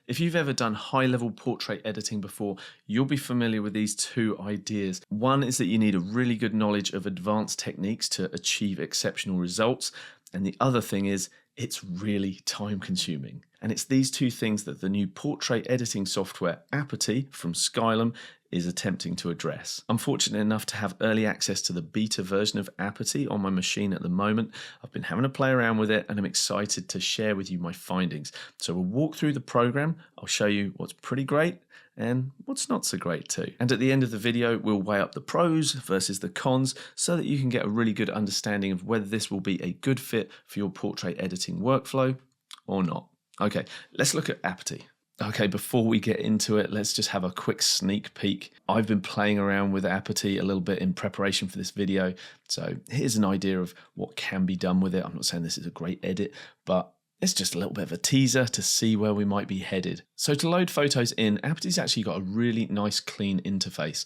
If you've ever done high-level portrait editing before, you'll be familiar with these two ideas. One is that you need a really good knowledge of advanced techniques to achieve exceptional results, and the other thing is it's really time-consuming. And it's these two things that the new portrait editing software Aperty from Skylum is attempting to address. I'm fortunate enough to have early access to the beta version of Aperty on my machine at the moment. I've been having a play around with it and I'm excited to share with you my findings. So we'll walk through the program, I'll show you what's pretty great and what's not so great too. And at the end of the video, we'll weigh up the pros versus the cons so that you can get a really good understanding of whether this will be a good fit for your portrait editing workflow or not. Okay, let's look at Aperty. Okay, before we get into it, let's just have a quick sneak peek. I've been playing around with Aperty a little bit in preparation for this video. So here's an idea of what can be done with it. I'm not saying this is a great edit, but it's just a little bit of a teaser to see where we might be headed. So to load photos in, Aperty's actually got a really nice clean interface.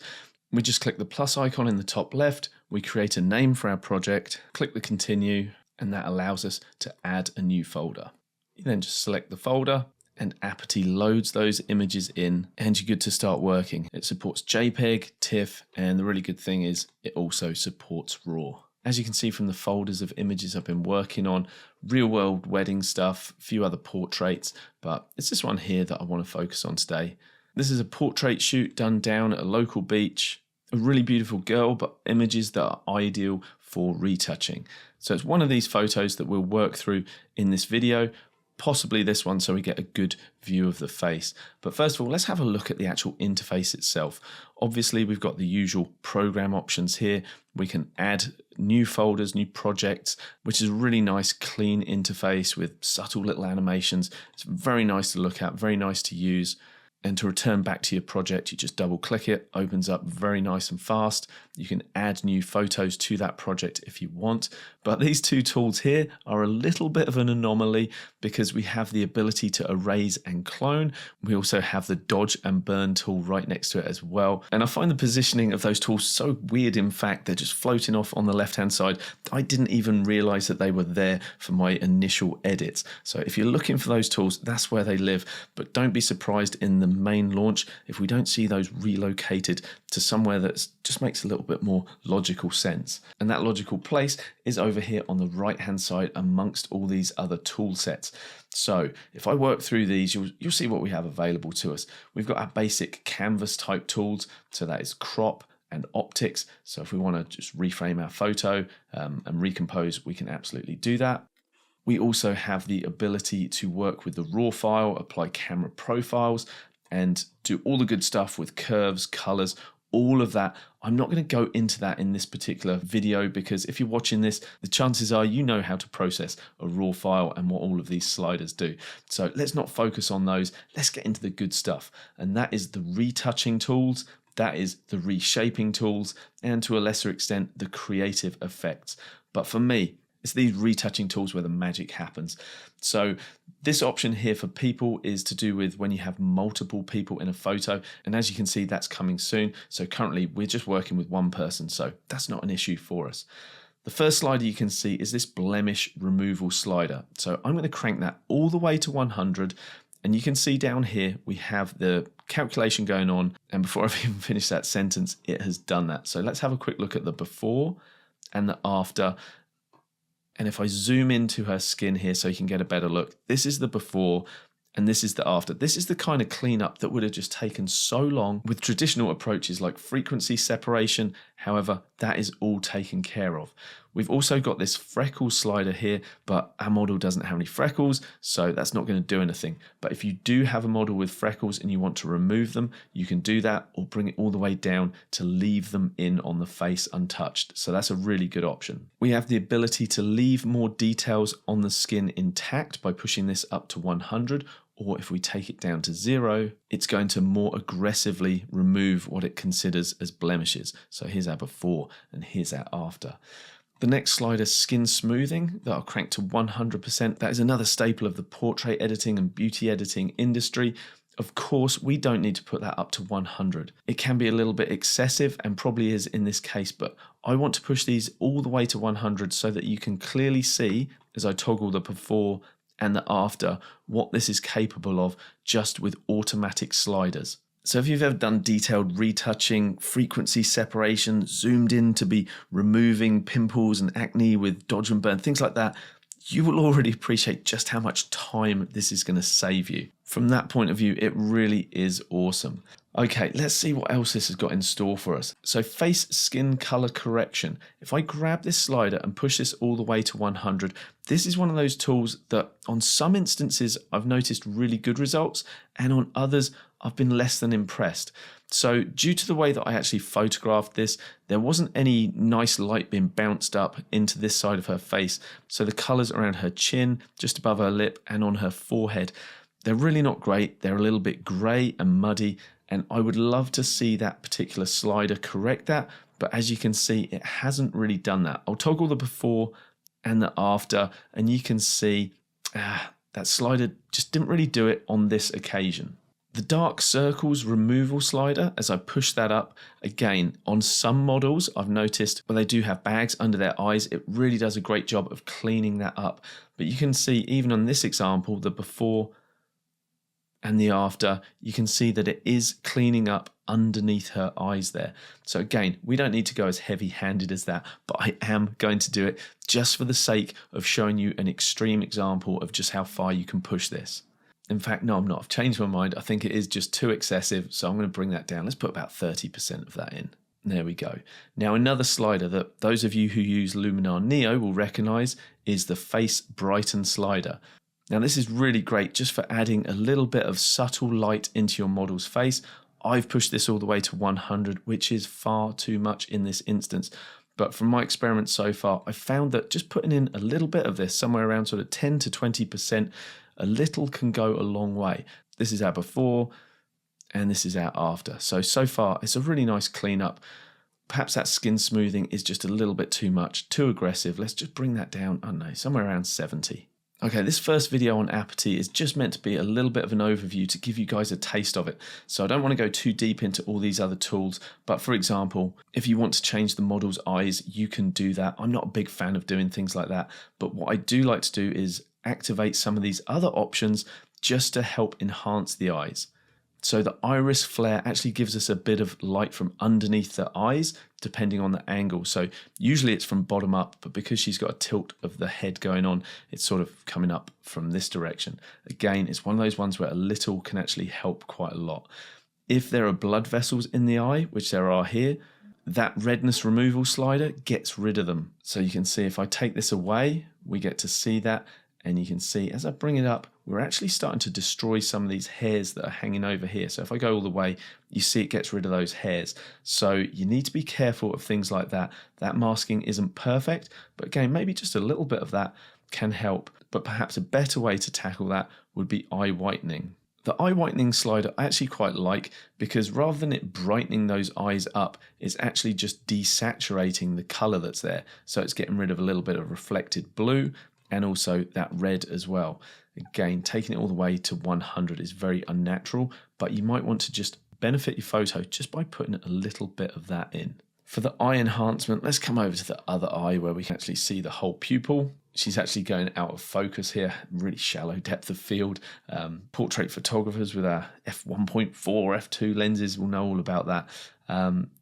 We just click the plus icon in the top left, we create a name for our project, click the continue, and that allows us to add a new folder. You then just select the folder, and Aperty loads those images in and you're good to start working. It supports JPEG, TIFF, and the really good thing is it also supports RAW. As you can see from the folders of images I've been working on, real world wedding stuff, a few other portraits, but it's this one here that I want to focus on today. This is a portrait shoot done down at a local beach, a really beautiful girl, but images that are ideal for retouching. So it's one of these photos that we'll work through in this video, possibly this one so we get a good view of the face. But first of all, let's have a look at the actual interface itself. Obviously, we've got the usual program options here. We can add new folders, new projects, which is a really nice clean interface with subtle little animations. It's very nice to look at, very nice to use. And to return back to your project, you just double click it, opens up very nice and fast. You can add new photos to that project if you want. But these two tools here are a little bit of an anomaly because we have the ability to erase and clone. We also have the dodge and burn tool right next to it as well. And I find the positioning of those tools so weird. In fact, they're just floating off on the left-hand side. I didn't even realize that they were there for my initial edits. So if you're looking for those tools, that's where they live. But don't be surprised in the main launch if we don't see those relocated to somewhere that just makes a little bit more logical sense. And that logical place is over here on the right hand side amongst all these other tool sets. So if I work through these, you'll see what we have available to us. We've got our basic canvas type tools, so that is crop and optics. So if we want to just reframe our photo and recompose, we can absolutely do that. We also have the ability to work with the raw file, apply camera profiles, and do all the good stuff with curves, colors, all of that. I'm not going to go into that in this particular video because if you're watching this, the chances are you know how to process a raw file and what all of these sliders do. So let's not focus on those. Let's get into the good stuff. And that is the retouching tools. That is the reshaping tools, and to a lesser extent, the creative effects. But for me, it's these retouching tools where the magic happens. So this option here for people is to do with when you have multiple people in a photo. And as you can see, that's coming soon. So currently we're just working with one person. So that's not an issue for us. The first slider you can see is this blemish removal slider. So I'm going to crank that all the way to 100. And you can see down here, we have the calculation going on. And before I've even finished that sentence, it has done that. So let's have a quick look at the before and the after. And if I zoom into her skin here so you can get a better look, this is the before and this is the after. This is the kind of cleanup that would have just taken so long with traditional approaches like frequency separation. However, that is all taken care of. We've also got this freckle slider here, but our model doesn't have any freckles, so that's not going to do anything. But if you do have a model with freckles and you want to remove them, you can do that or bring it all the way down to leave them in on the face untouched. So that's a really good option. We have the ability to leave more details on the skin intact by pushing this up to 100, or if we take it down to 0, it's going to more aggressively remove what it considers as blemishes. So here's our before and here's our after. The next slider, skin smoothing, that I'll crank to 100%. That is another staple of the portrait editing and beauty editing industry. Of course, we don't need to put that up to 100. It can be a little bit excessive and probably is in this case, but I want to push these all the way to 100 so that you can clearly see as I toggle the before and the after, what this is capable of just with automatic sliders. So if you've ever done detailed retouching, frequency separation, zoomed in to be removing pimples and acne with dodge and burn, things like that, you will already appreciate just how much time this is going to save you. From that point of view, it really is awesome. Okay, let's see what else this has got in store for us. So face skin color correction. If I grab this slider and push this all the way to 100, this is one of those tools that on some instances I've noticed really good results, and on others I've been less than impressed. So due to the way that I actually photographed this, there wasn't any nice light being bounced up into this side of her face. So the colors around her chin, just above her lip, and on her forehead, they're really not great. They're a little bit grey and muddy, and I would love to see that particular slider correct that, but as you can see, it hasn't really done that. I'll toggle the before and the after, and you can see that slider just didn't really do it on this occasion. The dark circles removal slider, as I push that up, again, on some models I've noticed where they do have bags under their eyes, it really does a great job of cleaning that up. But you can see even on this example, the before and the after, you can see that it is cleaning up underneath her eyes there. So again, we don't need to go as heavy-handed as that, but I am going to do it just for the sake of showing you an extreme example of just how far you can push this. In fact, no, I'm not. I've changed my mind. I think it is just too excessive, so I'm going to bring that down. Let's put about 30% of that in. There we go. Now, another slider that those of you who use Luminar Neo will recognize is the Face Brighten slider. Now, this is really great just for adding a little bit of subtle light into your model's face. I've pushed this all the way to 100, which is far too much in this instance. But from my experiments so far, I've found that just putting in a little bit of this, somewhere around sort of 10 to 20%, a little can go a long way. This is our before and this is our after. So far, it's a really nice cleanup. Perhaps that skin smoothing is just a little bit too much, too aggressive. Let's just bring that down, I don't know, somewhere around 70. Okay, this first video on Aperty is just meant to be a little bit of an overview to give you guys a taste of it. So I don't want to go too deep into all these other tools, but for example, if you want to change the model's eyes, you can do that. I'm not a big fan of doing things like that, but what I do like to do is activate some of these other options just to help enhance the eyes. So the iris flare actually gives us a bit of light from underneath the eyes, depending on the angle. So usually it's from bottom up, but because she's got a tilt of the head going on, it's sort of coming up from this direction. Again, it's one of those ones where a little can actually help quite a lot. If there are blood vessels in the eye, which there are here, that redness removal slider gets rid of them. So you can see if I take this away, we get to see that. And you can see as I bring it up, we're actually starting to destroy some of these hairs that are hanging over here. So if I go all the way, you see it gets rid of those hairs. So you need to be careful of things like that. That masking isn't perfect, but again, maybe just a little bit of that can help. But perhaps a better way to tackle that would be eye whitening. The eye whitening slider I actually quite like because rather than it brightening those eyes up, it's actually just desaturating the color that's there. So it's getting rid of a little bit of reflected blue and also that red as well. Again, taking it all the way to 100 is very unnatural, but you might want to just benefit your photo just by putting a little bit of that in. For the eye enhancement, let's come over to the other eye where we can actually see the whole pupil. She's actually going out of focus here, really shallow depth of field. Portrait photographers with our f1.4, f2 lenses will know all about that.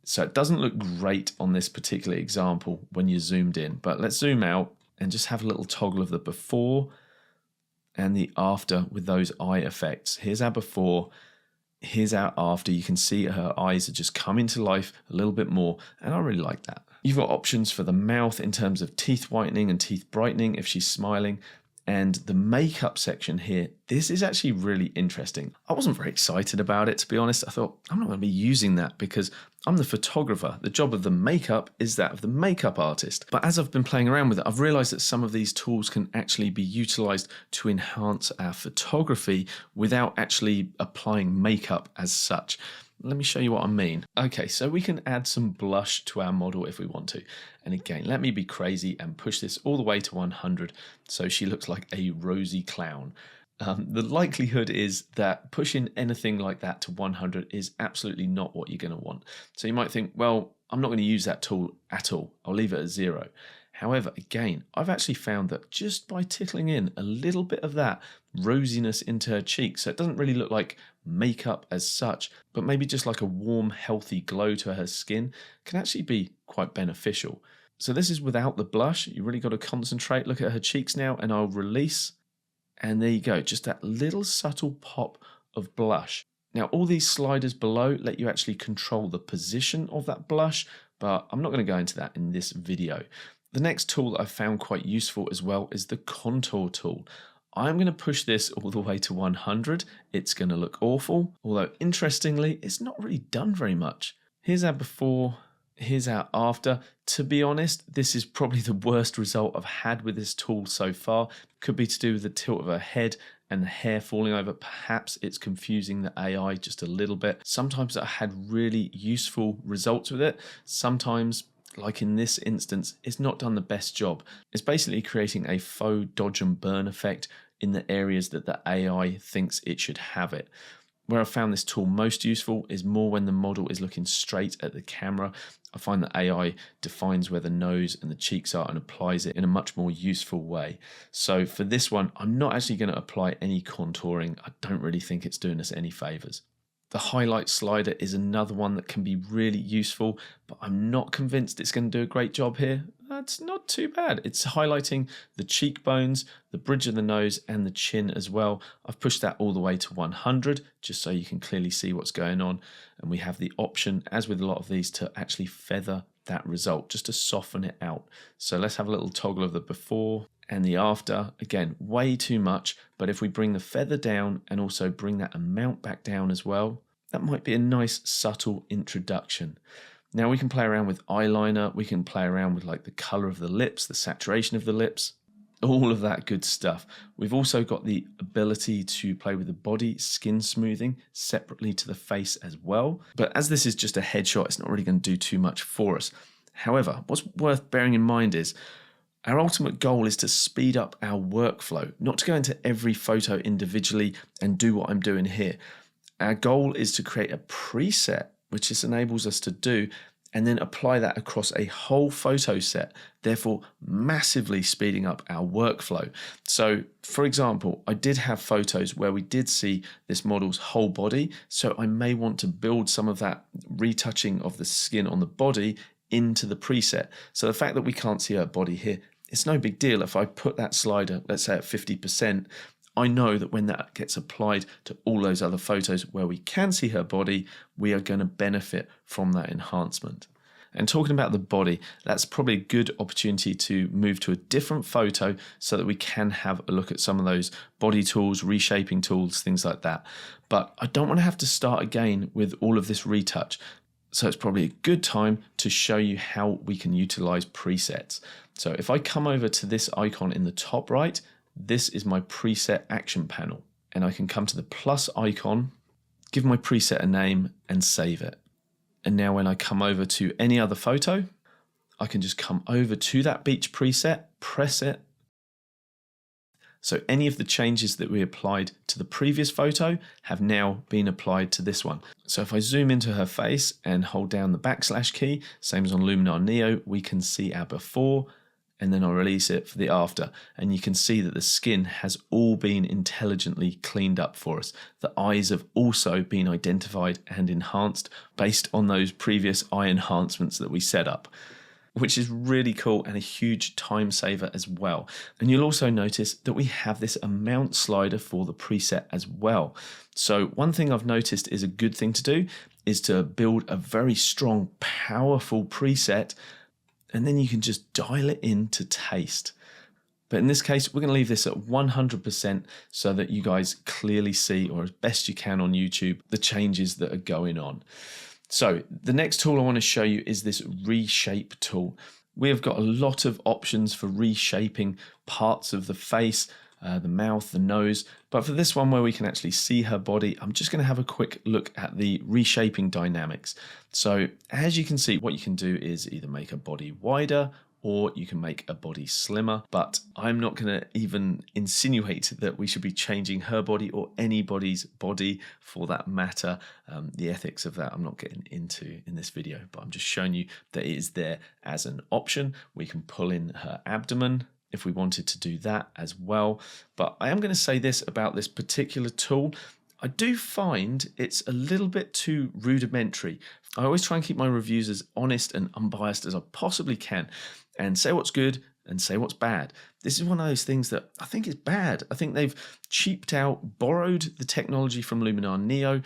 So it doesn't look great on this particular example when you're zoomed in, but let's zoom out and just have a little toggle of the before and the after with those eye effects. Here's our before, here's our after. You can see her eyes are just coming to life a little bit more, and I really like that. You've got options for the mouth in terms of teeth whitening and teeth brightening if she's smiling. And the makeup section here, this is actually really interesting. I wasn't very excited about it, to be honest. I thought, I'm not going to be using that because I'm the photographer. The job of the makeup is that of the makeup artist. But as I've been playing around with it, I've realized that some of these tools can actually be utilized to enhance our photography without actually applying makeup as such. Let me show you what I mean. Okay, so we can add some blush to our model if we want to. And again, let me be crazy and push this all the way to 100 so she looks like a rosy clown. The likelihood is that pushing anything like that to 100 is absolutely not what you're going to want. So you might think, well, I'm not going to use that tool at all. I'll leave it at 0. However, again, I've actually found that just by tickling in a little bit of that rosiness into her cheeks, so it doesn't really look like makeup as such, but maybe just like a warm, healthy glow to her skin, can actually be quite beneficial. So this is without the blush. You really got to concentrate. Look at her cheeks now, and I'll release. And there you go, just that little subtle pop of blush. Now, all these sliders below let you actually control the position of that blush, but I'm not going to go into that in this video. The next tool that I found quite useful as well is the contour tool. I'm going to push this all the way to 100. It's going to look awful, although interestingly, it's not really done very much. Here's our before, here's our after. To be honest, this is probably the worst result I've had with this tool so far. Could be to do with the tilt of her head and the hair falling over. Perhaps it's confusing the AI just a little bit. Sometimes I had really useful results with it. Sometimes, like in this instance, it's not done the best job. It's basically creating a faux dodge and burn effect in the areas that the AI thinks it should have it. Where I found this tool most useful is more when the model is looking straight at the camera. I find that AI defines where the nose and the cheeks are and applies it in a much more useful way. So for this one, I'm not actually going to apply any contouring. I don't really think it's doing us any favors. The highlight slider is another one that can be really useful, but I'm not convinced it's going to do a great job here. That's not too bad. It's highlighting the cheekbones, the bridge of the nose, and the chin as well. I've pushed that all the way to 100, just so you can clearly see what's going on. And we have the option, as with a lot of these, to actually feather that result, just to soften it out. So let's have a little toggle of the before and the after. Again, way too much, but if we bring the feather down and also bring that amount back down as well, that might be a nice subtle introduction. Now we can play around with eyeliner, we can play around with like the color of the lips, the saturation of the lips, all of that good stuff. We've also got the ability to play with the body skin smoothing separately to the face as well. But as this is just a headshot, it's not really going to do too much for us. However, what's worth bearing in mind is our ultimate goal is to speed up our workflow, not to go into every photo individually and do what I'm doing here. Our goal is to create a preset, which this enables us to do, and then apply that across a whole photo set, therefore massively speeding up our workflow. So, for example, I did have photos where we did see this model's whole body, so I may want to build some of that retouching of the skin on the body into the preset. So the fact that we can't see her body here, it's no big deal. If I put that slider, let's say at 50%, I know that when that gets applied to all those other photos where we can see her body, we are going to benefit from that enhancement. And talking about the body, that's probably a good opportunity to move to a different photo so that we can have a look at some of those body tools, reshaping tools, things like that. But I don't want to have to start again with all of this retouch. So it's probably a good time to show you how we can utilize presets. So if I come over to this icon in the top right, this is my preset action panel, and I can come to the plus icon, give my preset a name and save it. And now when I come over to any other photo, I can just come over to that beach preset, press it. So any of the changes that we applied to the previous photo have now been applied to this one. So if I zoom into her face and hold down the / key, same as on Luminar Neo, we can see our before, and then I'll release it for the after. And you can see that the skin has all been intelligently cleaned up for us. The eyes have also been identified and enhanced based on those previous eye enhancements that we set up, which is really cool and a huge time saver as well. And you'll also notice that we have this amount slider for the preset as well. So one thing I've noticed is a good thing to do is to build a very strong, powerful preset, and then you can just dial it in to taste. But in this case, we're going to leave this at 100% so that you guys clearly see, or as best you can on YouTube, the changes that are going on. So the next tool I want to show you is this reshape tool. We have got a lot of options for reshaping parts of the face, the mouth, the nose. But for this one where we can actually see her body, I'm just going to have a quick look at the reshaping dynamics. So as you can see, what you can do is either make her body wider or you can make a body slimmer. But I'm not going to even insinuate that we should be changing her body or anybody's body for that matter. The ethics of that I'm not getting into in this video, but I'm just showing you that it is there as an option. We can pull in her abdomen if we wanted to do that as well. But I am going to say this about this particular tool. I do find it's a little bit too rudimentary. I always try and keep my reviews as honest and unbiased as I possibly can and say what's good and say what's bad. This is one of those things that I think is bad. I think they've cheaped out, borrowed the technology from Luminar Neo.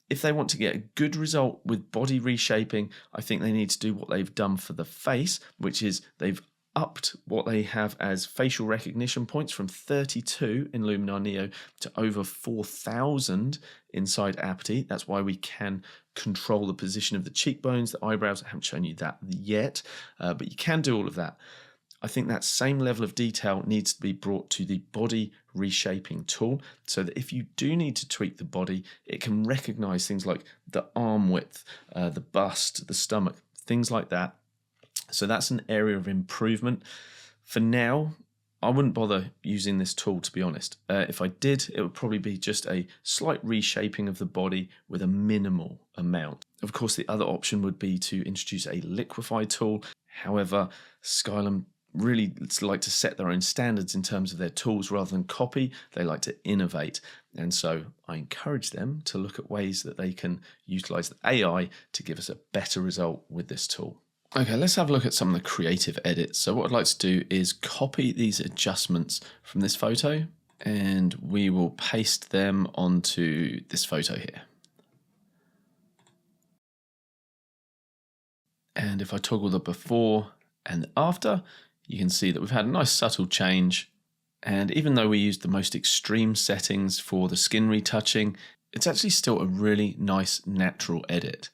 If they want to get a good result with body reshaping, I think they need to do what they've done for the face, which is they've upped what they have as facial recognition points from 32 in Luminar Neo to over 4,000 inside Aperty. That's why we can control the position of the cheekbones, the eyebrows. I haven't shown you that yet, but you can do all of that. I think that same level of detail needs to be brought to the body reshaping tool so that if you do need to tweak the body, it can recognize things like the arm width, the bust, the stomach, things like that. So that's an area of improvement. For now, I wouldn't bother using this tool, to be honest. If I did, it would probably be just a slight reshaping of the body with a minimal amount. Of course, the other option would be to introduce a liquefy tool. However, Skylum really like to set their own standards in terms of their tools rather than copy. They like to innovate. And so I encourage them to look at ways that they can utilize the AI to give us a better result with this tool. Okay, let's have a look at some of the creative edits. So what I'd like to do is copy these adjustments from this photo and we will paste them onto this photo here. And if I toggle the before and the after, you can see that we've had a nice subtle change. And even though we used the most extreme settings for the skin retouching, it's actually still a really nice natural edit.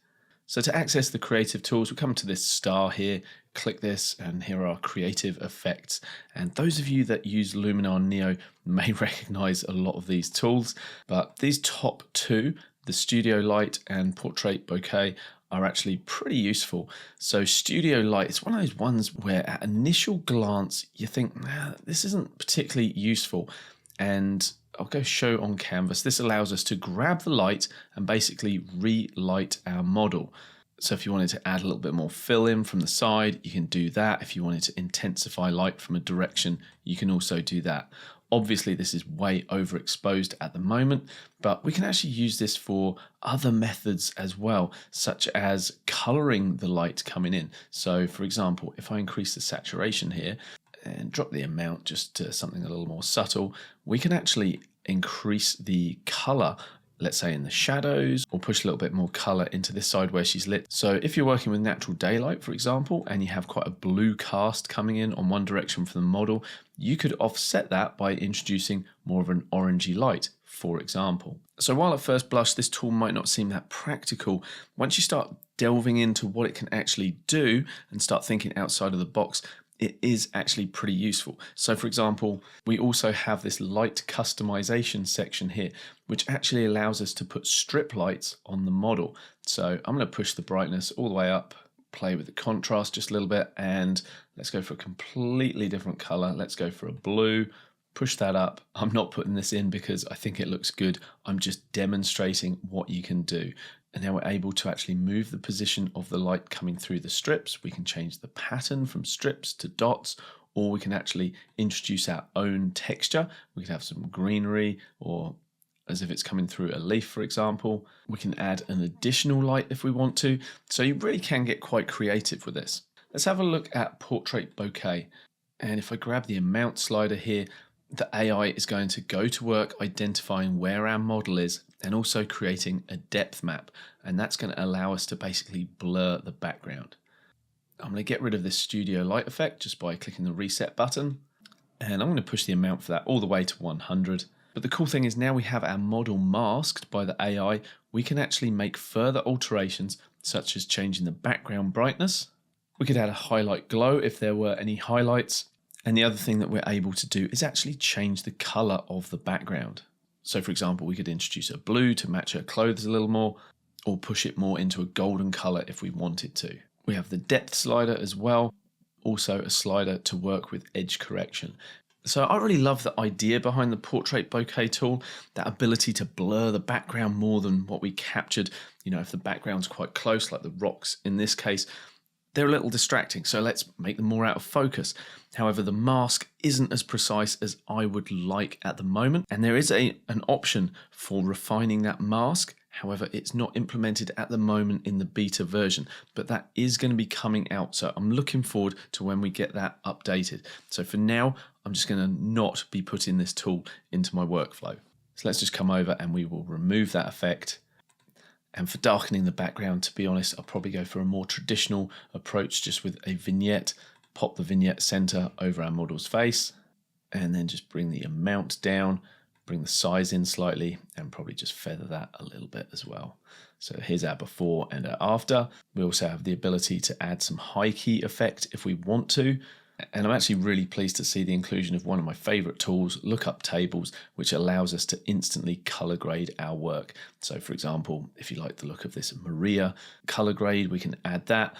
So to access the creative tools, we come to this star here, click this, and here are creative effects. And those of you that use Luminar Neo may recognize a lot of these tools, but these top two, the Studio Light and Portrait Bokeh, are actually pretty useful. So Studio Light is one of those ones where at initial glance, you think, nah, this isn't particularly useful. And I'll go show on canvas. This allows us to grab the light and basically relight our model. So if you wanted to add a little bit more fill in from the side, you can do that. If you wanted to intensify light from a direction, you can also do that. Obviously, this is way overexposed at the moment, but we can actually use this for other methods as well, such as coloring the light coming in. So for example, if I increase the saturation here, and drop the amount just to something a little more subtle, we can actually increase the color, let's say in the shadows, or push a little bit more color into this side where she's lit. So if you're working with natural daylight, for example, and you have quite a blue cast coming in on one direction for the model, you could offset that by introducing more of an orangey light, for example. So while at first blush, this tool might not seem that practical, once you start delving into what it can actually do and start thinking outside of the box, it is actually pretty useful. So for example, we also have this light customization section here, which actually allows us to put strip lights on the model. So I'm going to push the brightness all the way up, play with the contrast just a little bit, and let's go for a completely different color. Let's go for a blue, push that up. I'm not putting this in because I think it looks good. I'm just demonstrating what you can do. And now we're able to actually move the position of the light coming through the strips. We can change the pattern from strips to dots, or we can actually introduce our own texture. We can have some greenery, or as if it's coming through a leaf, for example. We can add an additional light if we want to. So you really can get quite creative with this. Let's have a look at Portrait Bokeh. And if I grab the amount slider here, the AI is going to go to work identifying where our model is and also creating a depth map. And that's going to allow us to basically blur the background. I'm going to get rid of this studio light effect just by clicking the reset button. And I'm going to push the amount for that all the way to 100. But the cool thing is now we have our model masked by the AI, we can actually make further alterations such as changing the background brightness. We could add a highlight glow if there were any highlights. And the other thing that we're able to do is actually change the color of the background. So for example, we could introduce a blue to match her clothes a little more, or push it more into a golden color if we wanted to. We have the depth slider as well. also a slider to work with edge correction. So I really love the idea behind the Portrait Bokeh tool, that ability to blur the background more than what we captured. You know, if the background's quite close, like the rocks in this case, they're a little distracting, so let's make them more out of focus. However, the mask isn't as precise as I would like at the moment, and there is an option for refining that mask. However, it's not implemented at the moment in the beta version, but that is going to be coming out. So I'm looking forward to when we get that updated. So for now, I'm just going to not be putting this tool into my workflow. So let's just come over and we will remove that effect. And for darkening the background, to be honest, I'll probably go for a more traditional approach, just with a vignette. Pop the vignette center over our model's face, and then just bring the amount down, bring the size in slightly, and probably just feather that a little bit as well. So here's our before and our after. We also have the ability to add some high key effect if we want to. And I'm actually really pleased to see the inclusion of one of my favorite tools, lookup tables, which allows us to instantly color grade our work. So for example, if you like the look of this Maria color grade, we can add that.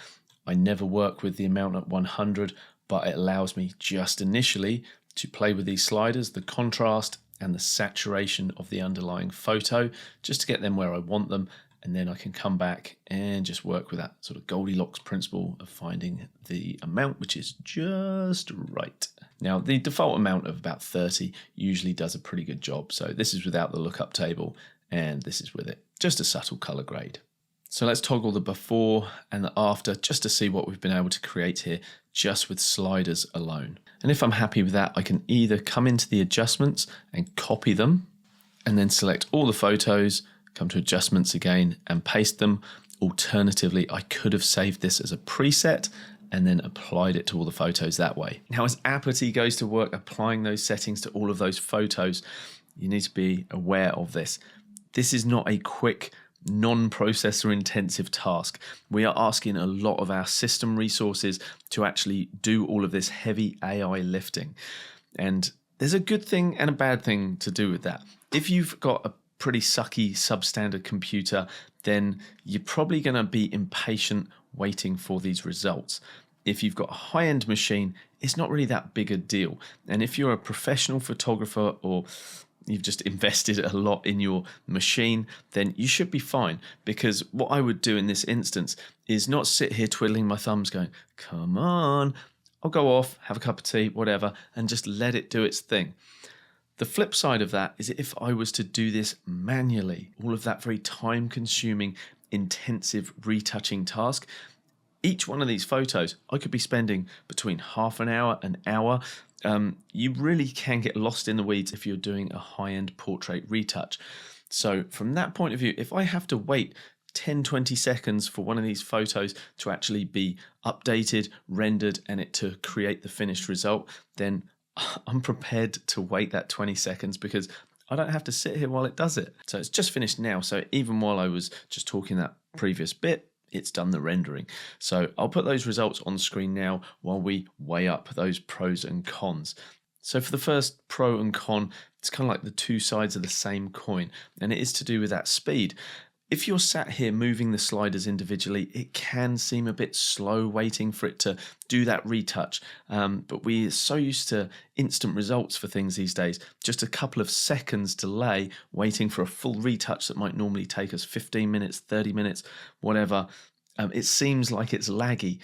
I never work with the amount at 100, but it allows me just initially to play with these sliders, the contrast and the saturation of the underlying photo, just to get them where I want them. And then I can come back and just work with that sort of Goldilocks principle of finding the amount which is just right. Now, the default amount of about 30 usually does a pretty good job. So this is without the lookup table, and this is with it. Just a subtle color grade. So let's toggle the before and the after just to see what we've been able to create here just with sliders alone. And if I'm happy with that, I can either come into the adjustments and copy them, and then select all the photos, come to adjustments again and paste them. Alternatively, I could have saved this as a preset and then applied it to all the photos that way. Now, as Aperty goes to work applying those settings to all of those photos, you need to be aware of this. This is not a quick, non-processor intensive task. We are asking a lot of our system resources to actually do all of this heavy AI lifting. And there's a good thing and a bad thing to do with that. If you've got a pretty sucky substandard computer, then you're probably going to be impatient waiting for these results. If you've got a high-end machine, it's not really that big a deal. And if you're a professional photographer or you've just invested a lot in your machine, then you should be fine. Because what I would do in this instance is not sit here twiddling my thumbs going, come on, I'll go off, have a cup of tea, whatever, and just let it do its thing. The flip side of that is if I was to do this manually, all of that very time-consuming, intensive retouching task, each one of these photos, I could be spending between half an hour, an hour. You really can get lost in the weeds if you're doing a high-end portrait retouch. So from that point of view, if I have to wait 10-20 seconds for one of these photos to actually be updated, rendered, and it to create the finished result, then I'm prepared to wait that 20 seconds because I don't have to sit here while it does it. So it's just finished now. So even while I was just talking that previous bit, it's done the rendering. So I'll put those results on screen now while we weigh up those pros and cons. So for the first pro and con, it's kind of like the two sides of the same coin, and it is to do with that speed. If you're sat here moving the sliders individually, it can seem a bit slow waiting for it to do that retouch. But we're so used to instant results for things these days. Just a couple of seconds delay waiting for a full retouch that might normally take us 15 minutes, 30 minutes, whatever. It seems like it's laggy,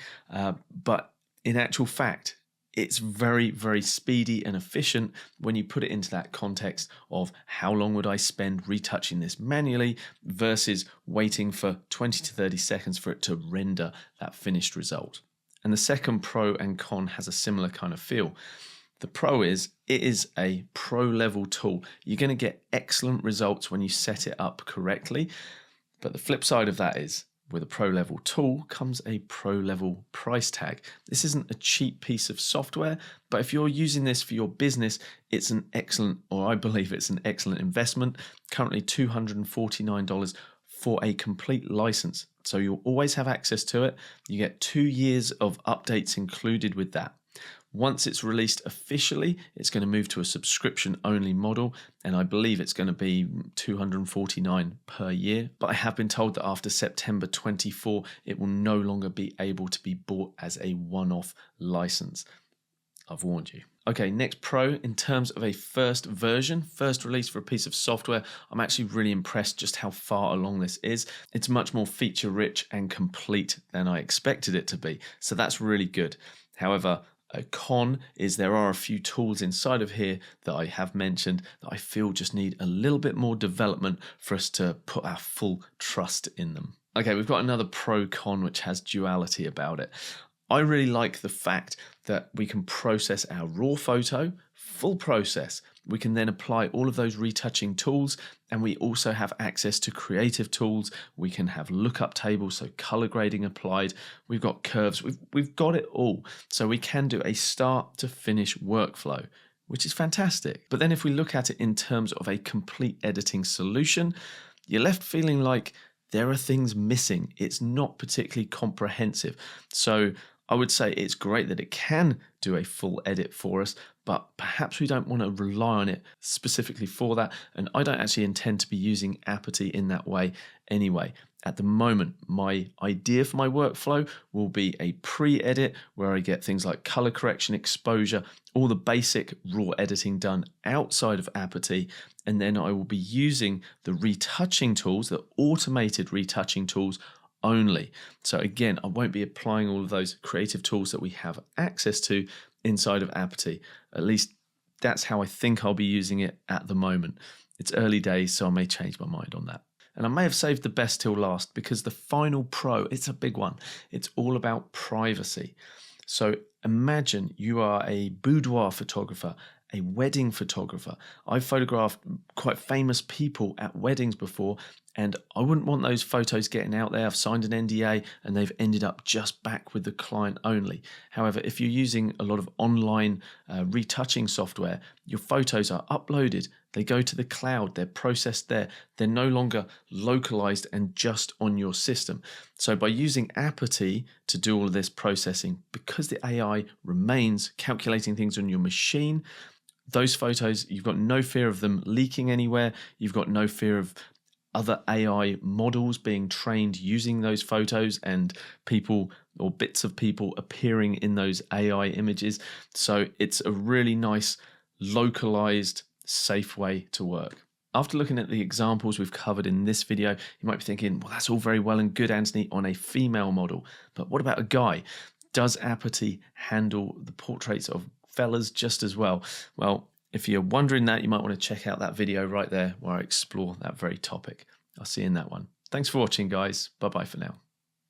but in actual fact, it's very, very speedy and efficient when you put it into that context of how long would I spend retouching this manually versus waiting for 20 to 30 seconds for it to render that finished result. And the second pro and con has a similar kind of feel. The pro is, it is a pro level tool. You're going to get excellent results when you set it up correctly. But the flip side of that is, with a pro level tool comes a pro level price tag. This isn't a cheap piece of software, but if you're using this for your business, it's an excellent, or I believe it's an excellent investment. Currently $249 for a complete license. So you'll always have access to it. You get 2 years of updates included with that. Once it's released officially, it's going to move to a subscription-only model, and I believe it's going to be $249 per year. But I have been told that after September 24, it will no longer be able to be bought as a one-off license. I've warned you. Okay, next Pro, in terms of a first version, first release for a piece of software, I'm actually really impressed just how far along this is. It's much more feature rich and complete than I expected it to be, so that's really good. However, a con is there are a few tools inside of here that I have mentioned that I feel just need a little bit more development for us to put our full trust in them. Okay, we've got another pro con which has duality about it. I really like the fact that we can process our raw photo, full process. We can then apply all of those retouching tools, and we also have access to creative tools. We can have lookup tables, so color grading applied. We've got curves, we've got it all. So we can do a start to finish workflow, which is fantastic. But then if we look at it in terms of a complete editing solution, you're left feeling like there are things missing. It's not particularly comprehensive. So I would say it's great that it can do a full edit for us, but perhaps we don't want to rely on it specifically for that. And I don't actually intend to be using Aperty in that way anyway. At the moment, my idea for my workflow will be a pre-edit where I get things like color correction, exposure, all the basic raw editing done outside of Aperty. And then I will be using the retouching tools, the automated retouching tools only. So again, I won't be applying all of those creative tools that we have access to inside of Aperty. At least that's how I think I'll be using it at the moment. It's early days, so I may change my mind on that. And I may have saved the best till last because the final pro, it's a big one. It's all about privacy. So imagine you are a boudoir photographer, a wedding photographer. I've photographed quite famous people at weddings before, and I wouldn't want those photos getting out there. I've signed an NDA and they've ended up just back with the client only. However, if you're using a lot of online retouching software, your photos are uploaded, they go to the cloud, they're processed there, they're no longer localized and just on your system. So by using Aperty to do all of this processing, because the AI remains calculating things on your machine, those photos, you've got no fear of them leaking anywhere, you've got no fear of other AI models being trained using those photos and people or bits of people appearing in those AI images. So it's a really nice, localized, safe way to work. After looking at the examples we've covered in this video, you might be thinking, well, that's all very well and good, Anthony, on a female model, but what about a guy? Does Aperty handle the portraits of fellas just as well? Well, if you're wondering that, you might want to check out that video right there where I explore that very topic. I'll see you in that one. Thanks for watching, guys. Bye-bye for now.